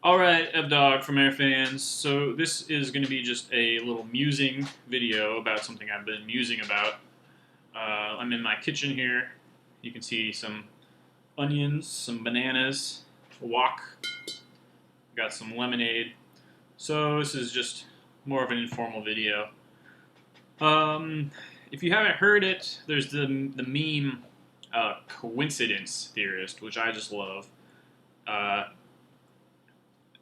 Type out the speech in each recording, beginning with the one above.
Alright, Dogg from Air Fans. So this is going to be just a little musing video about something I've been musing about. I'm in my kitchen here. You can see some onions, some bananas, a wok, got some lemonade. So this is just more of an informal video. If you haven't heard it, there's the meme coincidence theorist, which I just love.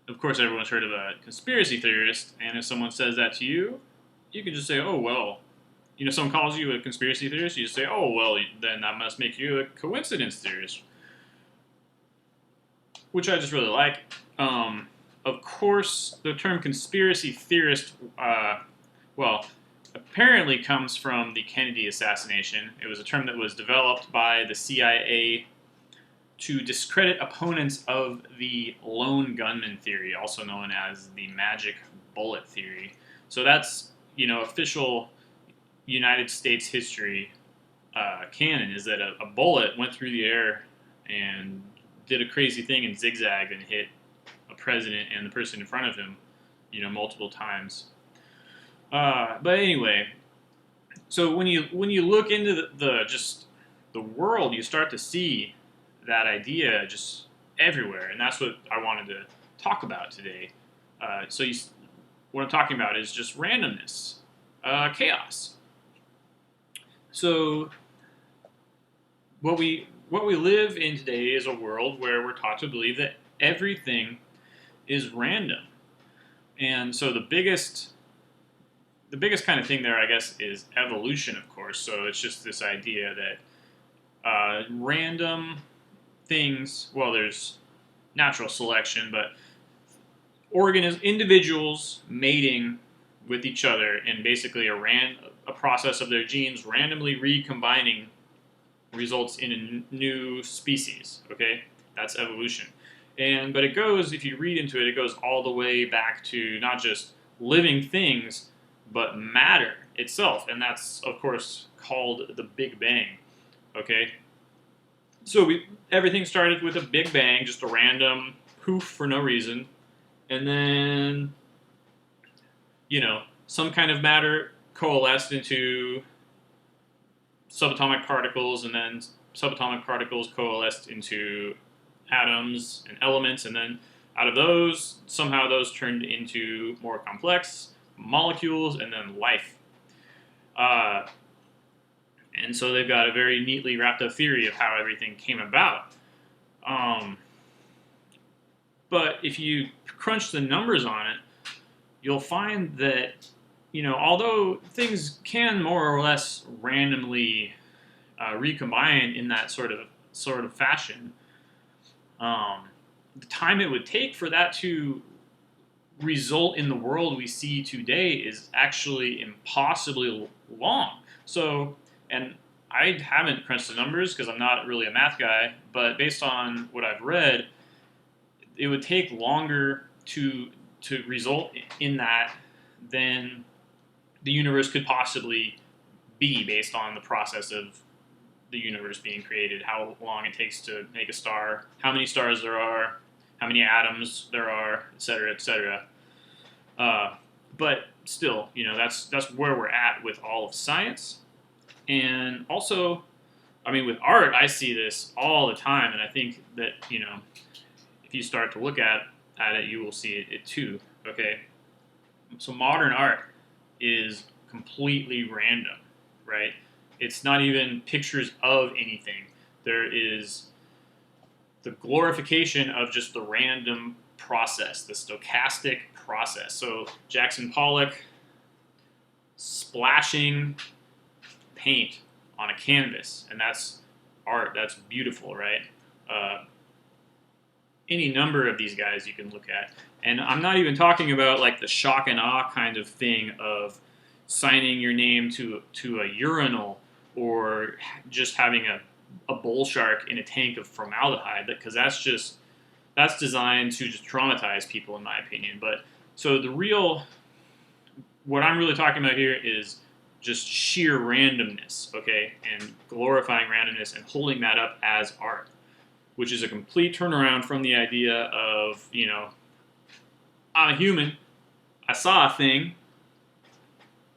Of course, everyone's heard of a conspiracy theorist, and if someone says that to you, you can just say, oh, well. You know, someone calls you a conspiracy theorist, you just say, oh, well, then that must make you a coincidence theorist. Which I just really like. Of course, the term conspiracy theorist, apparently comes from the Kennedy assassination. It was a term that was developed by the CIA to discredit opponents of the lone gunman theory, also known as the magic bullet theory. So that's, official United States history canon, is that a bullet went through the air and did a crazy thing and zigzagged and hit a president and the person in front of him, multiple times. But anyway, so when you look into the world, you start to see that idea just everywhere, and that's what I wanted to talk about today. What I'm talking about is just randomness, chaos. So what we live in today is a world where we're taught to believe that everything is random, and so the biggest kind of thing there, I guess, is evolution, of course. So it's just this idea that random things, well, there's natural selection, but individuals mating with each other and basically a process of their genes randomly recombining results in a new species, okay? That's evolution. But it goes, if you read into it, it goes all the way back to not just living things, but matter itself, and that's, of course, called the Big Bang, okay? So everything started with a Big Bang, just a random poof for no reason, and then, some kind of matter coalesced into subatomic particles, and then subatomic particles coalesced into atoms and elements, and then out of those, somehow those turned into more complex molecules, and then life. And so they've got a very neatly wrapped up theory of how everything came about. But if you crunch the numbers on it, you'll find that, although things can more or less randomly recombine in that sort of fashion, the time it would take for that to result in the world we see today is actually impossibly long. So, and I haven't crunched the numbers because I'm not really a math guy, but based on what I've read, it would take longer to result in that than the universe could possibly be, based on the process of the universe being created, how long it takes to make a star, how many stars there are, how many atoms there are, etc., etc. But still, that's where we're at with all of science. And also, with art, I see this all the time, and I think that, if you start to look at it, you will see it too, okay? So modern art is completely random, right? It's not even pictures of anything. There is the glorification of just the random process, the stochastic process. So Jackson Pollock splashing paint on a canvas, and that's art. That's beautiful, right? Any number of these guys you can look at, and I'm not even talking about like the shock and awe kind of thing of signing your name to a urinal, or just having a bull shark in a tank of formaldehyde, because that's designed to just traumatize people, in my opinion. But so what I'm really talking about here is just sheer randomness, okay, and glorifying randomness and holding that up as art, which is a complete turnaround from the idea of, I'm a human. I saw a thing.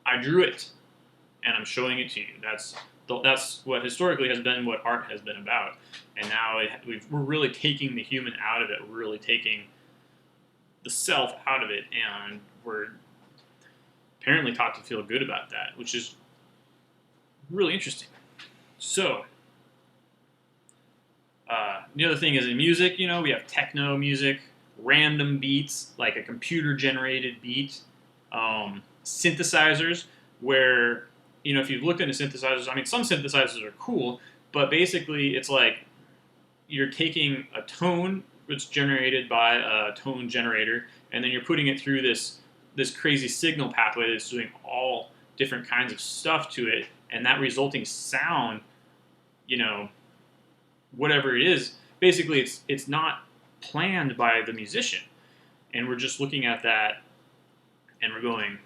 I drew it, and I'm showing it to you. That's what historically has been what art has been about. And now we're really taking the human out of it. We're really taking the self out of it, and we're apparently taught to feel good about that, which is really interesting. So, the other thing is in music, we have techno music, random beats, like a computer-generated beat, synthesizers, where, if you've looked into synthesizers, I mean, some synthesizers are cool, but basically it's like you're taking a tone that's generated by a tone generator, and then you're putting it through this crazy signal pathway that's doing all different kinds of stuff to it, and that resulting sound, whatever it is, basically it's not planned by the musician, and we're just looking at that, and we're going,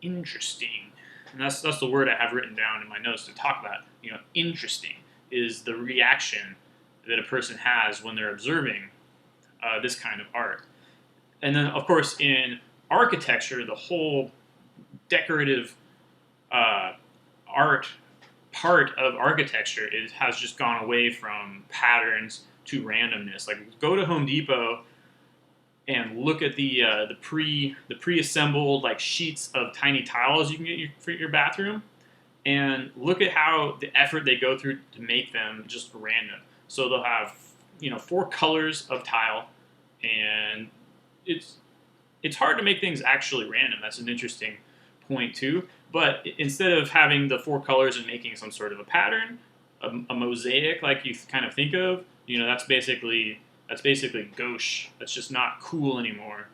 interesting, and that's the word I have written down in my notes to talk about. Interesting is the reaction that a person has when they're observing this kind of art. And then, of course, in architecture, the whole decorative art part of architecture has just gone away from patterns to randomness. Like, go to Home Depot and look at the pre-assembled like sheets of tiny tiles you can get for your bathroom, and look at how the effort they go through to make them just random. So they'll have 4 colors of tile, and it's hard to make things actually random. That's an interesting point too. But instead of having the 4 colors and making some sort of a pattern, a mosaic like you kind of think of, that's basically gauche. That's just not cool anymore.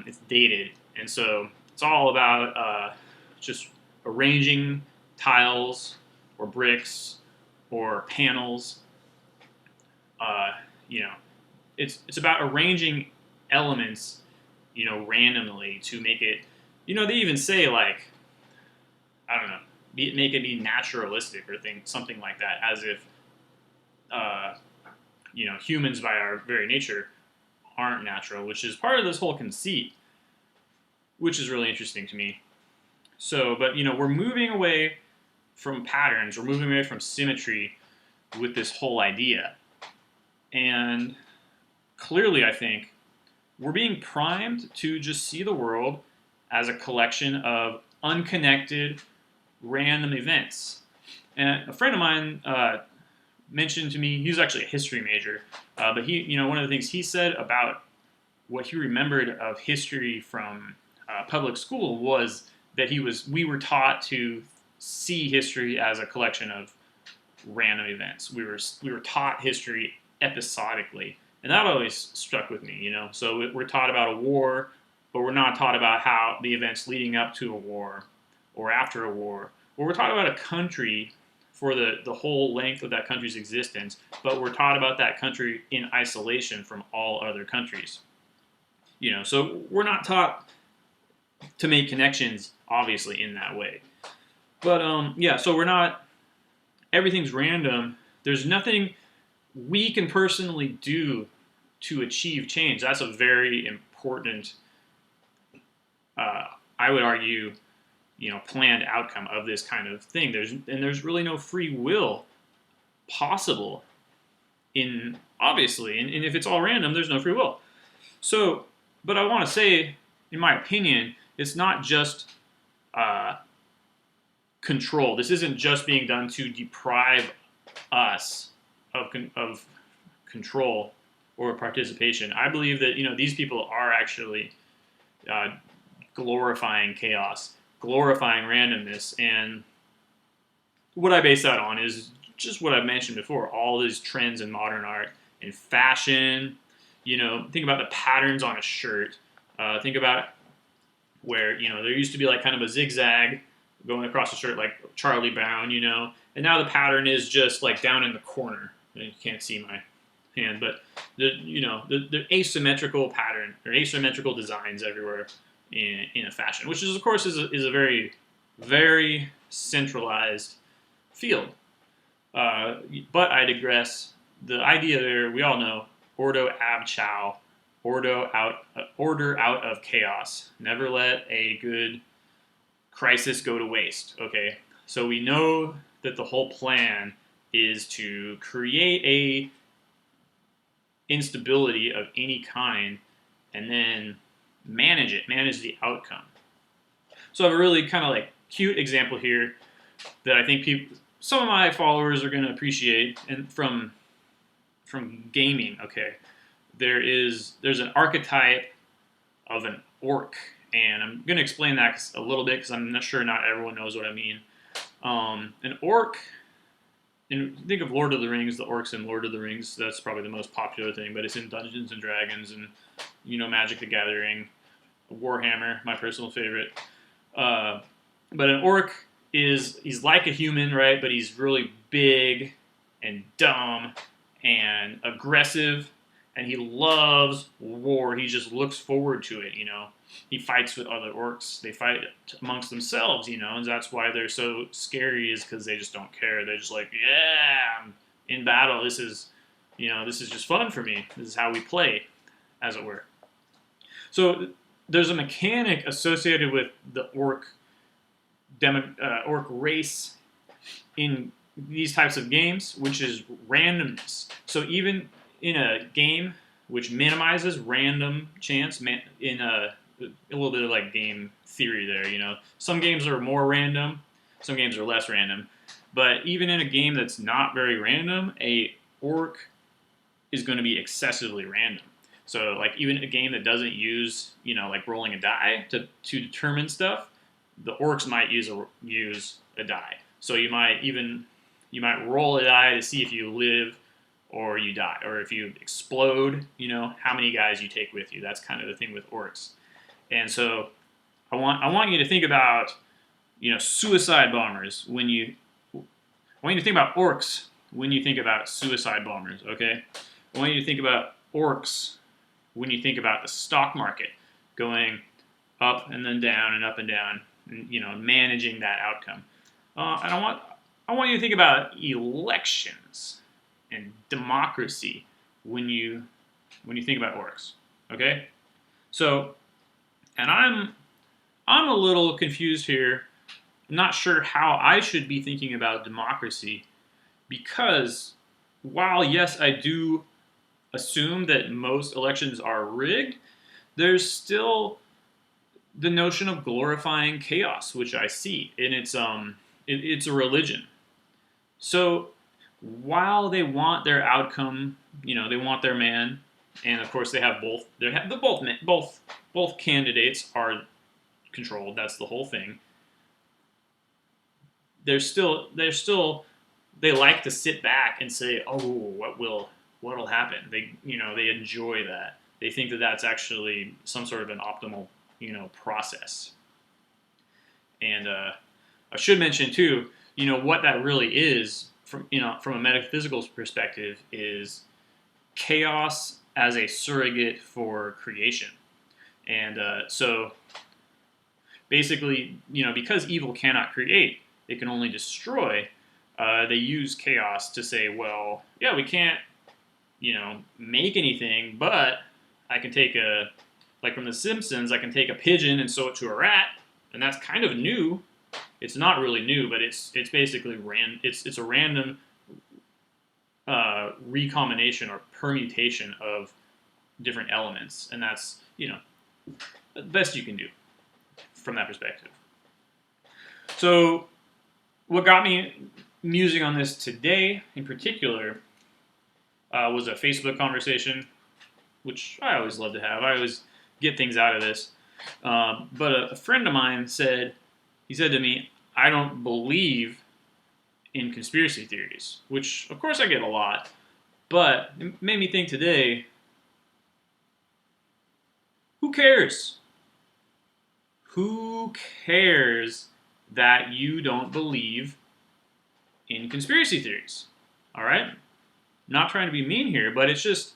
It's dated, and so it's all about just arranging tiles or bricks or panels. It's about arranging elements, randomly to make it. They even say, like, I don't know, make it be naturalistic or something like that, as if humans by our very nature aren't natural, which is part of this whole conceit, which is really interesting to me. So, but we're moving away from patterns, we're moving away from symmetry with this whole idea. And clearly, I think, we're being primed to just see the world as a collection of unconnected, random events. And a friend of mine mentioned to me, he was actually a history major, but he, one of the things he said about what he remembered of history from public school was that we were taught to see history as a collection of random events. We were taught history episodically, and that always stuck with me. So we're taught about a war, but we're not taught about how the events leading up to a war or after a war. Or we're taught about a country for the whole length of that country's existence, but we're taught about that country in isolation from all other countries. So we're not taught to make connections, obviously, in that way. But so we're not. Everything's random. There's nothing we can personally do to achieve change. That's a very important, I would argue, planned outcome of this kind of thing. There's really no free will possible obviously, and if it's all random, there's no free will. So, but I want to say, in my opinion, it's not just control. This isn't just being done to deprive us of control or participation. I believe that these people are actually glorifying chaos, glorifying randomness, and what I base that on is just what I've mentioned before. All these trends in modern art, in fashion. Think about the patterns on a shirt. Think about where there used to be like kind of a zigzag going across the shirt, like Charlie Brown, and now the pattern is just like down in the corner. You can't see my hand, but the asymmetrical pattern or asymmetrical designs everywhere in a fashion, which is of course is a very, very centralized field. But I digress. The idea there, we all know, ordo ab chao, order out of chaos. Never let a good crisis go to waste. Okay, so we know that the whole plan is to create a instability of any kind, and then manage the outcome. So I have a really kind of like cute example here that I think some of my followers are going to appreciate, and from gaming. Okay, there's an archetype of an orc, and I'm going to explain that a little bit because I'm not sure not everyone knows what I mean. An orc, and think of Lord of the Rings, the orcs in Lord of the Rings. That's probably the most popular thing, but it's in Dungeons and Dragons and Magic the Gathering, Warhammer, my personal favorite. But an orc he's like a human, right? But he's really big and dumb and aggressive, and he loves war. He just looks forward to it, He fights with other orcs. They fight amongst themselves, and that's why they're so scary, is because they just don't care. They're just like, yeah, I'm in battle. This is just fun for me. This is how we play, as it were. So there's a mechanic associated with the orc race in these types of games, which is randomness. So even in a game which minimizes random chance, in a little bit of like game theory there, some games are more random, some games are less random. But even in a game that's not very random, a orc is going to be excessively random. So like even a game that doesn't use, like rolling a die to determine stuff, the orcs might use a die. So you might roll a die to see if you live or you die, or if you explode, how many guys you take with you. That's kind of the thing with orcs. And so I want you to think about, suicide bombers I want you to think about orcs when you think about suicide bombers, okay? I want you to think about orcs when you think about the stock market going up and then down and up and down, and, managing that outcome. And I want you to think about elections and democracy when you think about orcs, okay? So, and I'm a little confused here. I'm not sure how I should be thinking about democracy, because while yes, I do assume that most elections are rigged, there's still the notion of glorifying chaos, which I see, and it's a religion. So while they want their outcome, they want their man, and of course they have both. Both candidates are controlled. That's the whole thing. They like to sit back and say, "Oh, what'll happen?" They enjoy that. They think that that's actually some sort of an optimal, process. And I should mention too, what that really is from a metaphysical perspective is chaos as a surrogate for creation. And so basically, because evil cannot create, it can only destroy. They use chaos to say, well, yeah, we can't, make anything, but I can take like from The Simpsons, I can take a pigeon and sew it to a rat, and that's kind of new. It's not really new, but it's basically it's a random recombination or permutation of different elements, and that's the best you can do from that perspective. So what got me musing on this today in particular was a Facebook conversation, which I always love to have. I always get things out of this. But a friend of mine said to me, I don't believe in conspiracy theories, which of course I get a lot, but it made me think today, who cares? Who cares that you don't believe in conspiracy theories? All right? Not trying to be mean here, but it's just,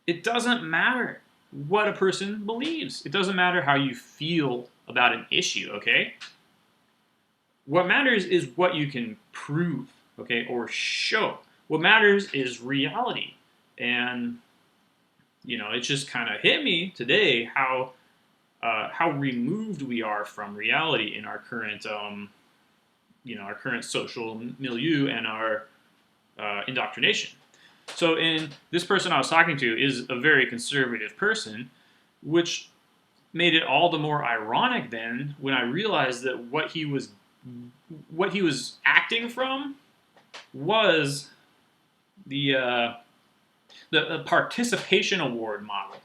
it doesn't matter what a person believes. It doesn't matter how you feel about an issue, okay? What matters is what you can prove, okay, or show. What matters is reality. And it just kind of hit me today how removed we are from reality in our current our current social milieu and our indoctrination. So, in this person I was talking to is a very conservative person, which made it all the more ironic then when I realized that what he was acting from was the participation award model,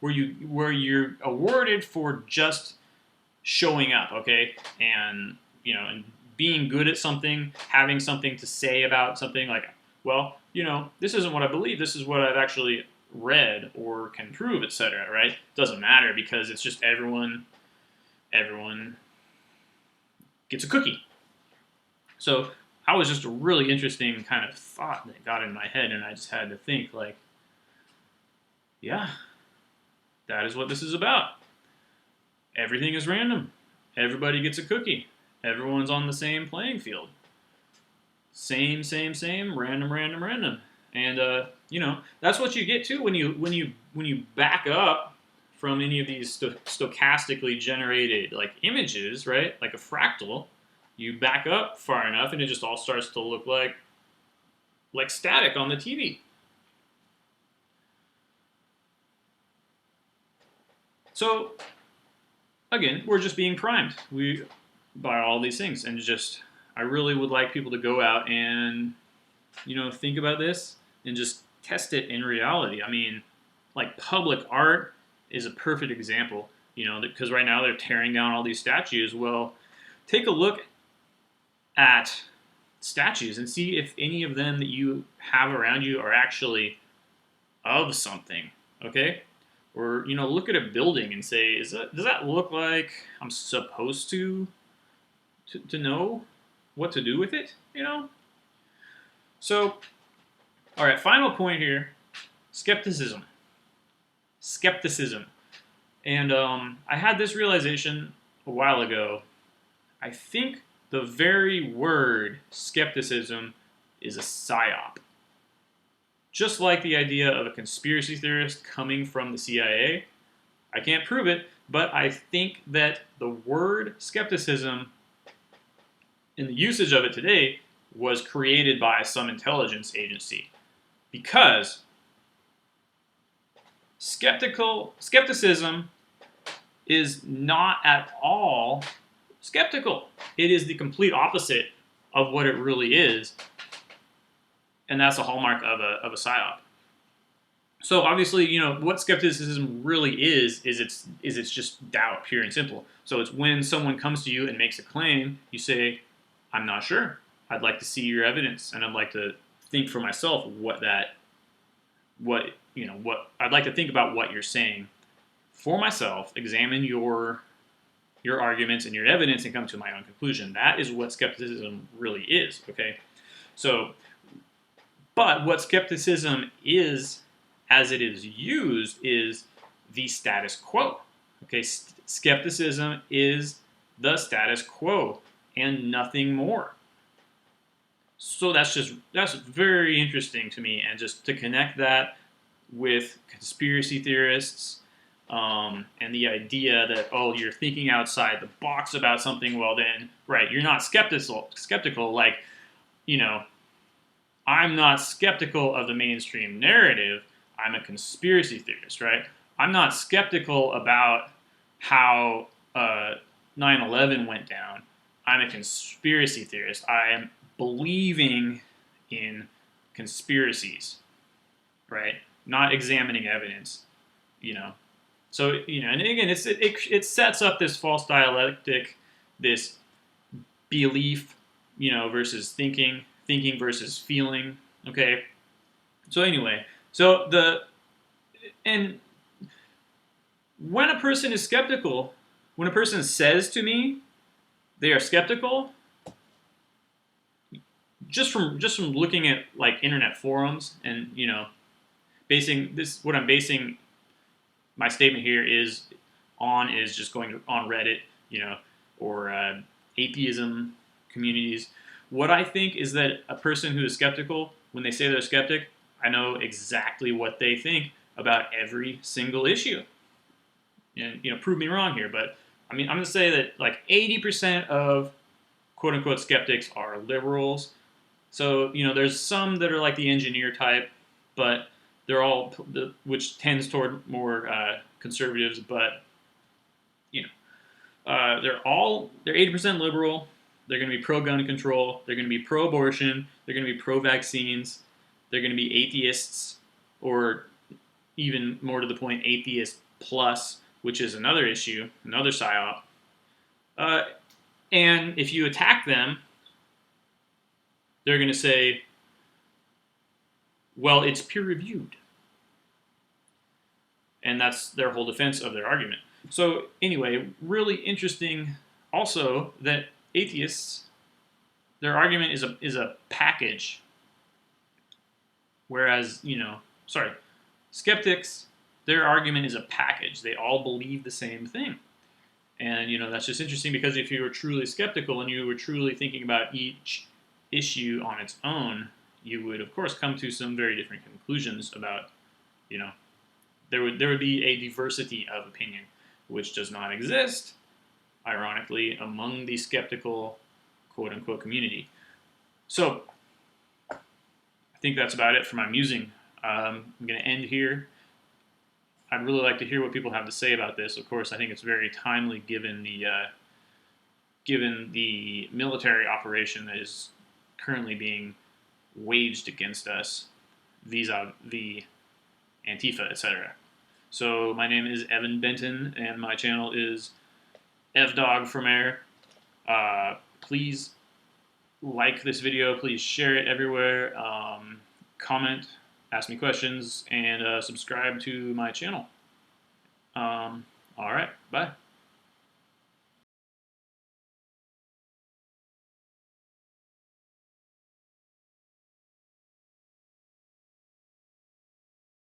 where you're awarded for just showing up, okay, and and being good at something, having something to say about something, like, well, this isn't what I believe, this is what I've actually read or can prove, etc. Right? Doesn't matter because it's just everyone gets a cookie. So I was just a really interesting kind of thought that got in my head, and I just had to think, like, yeah, that is what this is about. Everything is random. Everybody gets a cookie. Everyone's on the same playing field. Same, random. And that's what you get too when you back up from any of these stochastically generated like images, right? Like a fractal, you back up far enough, and it just all starts to look like static on the TV. So again, we're just being primed by all these things, and I really would like people to go out and think about this and just test it in reality. I mean, like, public art is a perfect example, because right now they're tearing down all these statues. Well, take a look at statues and see if any of them that you have around you are actually of something, okay? Or, look at a building and say, does that look like I'm supposed to know what to do with it, So, all right, final point here, skepticism. And I had this realization a while ago. I think the very word skepticism is a psyop. Just like the idea of a conspiracy theorist coming from the CIA. I can't prove it, but I think that the word skepticism and the usage of it today was created by some intelligence agency. Because skepticism is not at all skeptical. It is the complete opposite of what it really is, and that's a hallmark of a psyop. So obviously, what skepticism really is it's just doubt, pure and simple. So it's when someone comes to you and makes a claim, you say, "I'm not sure. I'd like to see your evidence, and I'd like to think for myself what I'd like to think about what you're saying for myself, examine your arguments and your evidence, and come to my own conclusion." That is what skepticism really is, okay? So, but what skepticism is, as it is used, is the status quo, okay? Skepticism is the status quo and nothing more. So that's very interesting to me, and just to connect that with conspiracy theorists, and the idea that, oh, you're thinking outside the box about something, well then, right, you're not skeptical, like, I'm not skeptical of the mainstream narrative, I'm a conspiracy theorist, right? I'm not skeptical about how 9/11 went down, I'm a conspiracy theorist. I am believing in conspiracies, right? Not examining evidence, So, and again, it sets up this false dialectic, this belief, versus thinking versus feeling, okay? So anyway, and when a person is skeptical, when a person says to me they are skeptical, just from looking at like internet forums and what I'm basing my statement here is just going on Reddit, or atheism communities. What I think is that a person who is skeptical, when they say they're a skeptic, I know exactly what they think, about every single issue. And prove me wrong here, but I mean, I'm going to say that like 80% of quote unquote skeptics are liberals. So there's some that are like the engineer type, but they're all which tends toward more conservatives. But they're 80% liberal. They're going to be pro gun control. They're going to be pro abortion. They're going to be pro vaccines. They're going to be atheists, or even more to the point, atheist plus, which is another issue, another psyop. And if you attack them, they're going to say, well, it's peer reviewed. And that's their whole defense of their argument. So anyway, really interesting also that atheists, their argument is a package. Whereas, skeptics, their argument is a package. They all believe the same thing. And, that's just interesting because if you were truly skeptical and you were truly thinking about each issue on its own, you would, of course, come to some very different conclusions about, there would be a diversity of opinion, which does not exist, ironically, among the skeptical, quote-unquote, community. So, I think that's about it for my musing. I'm going to end here. I'd really like to hear what people have to say about this. Of course, I think it's very timely given the military operation that is currently being waged against us vis-a-vis Antifa, etc. So my name is Evan Benton, and my channel is Dogg from Air. Please like this video. Please share it everywhere. Comment, ask me questions, and subscribe to my channel. All right, bye.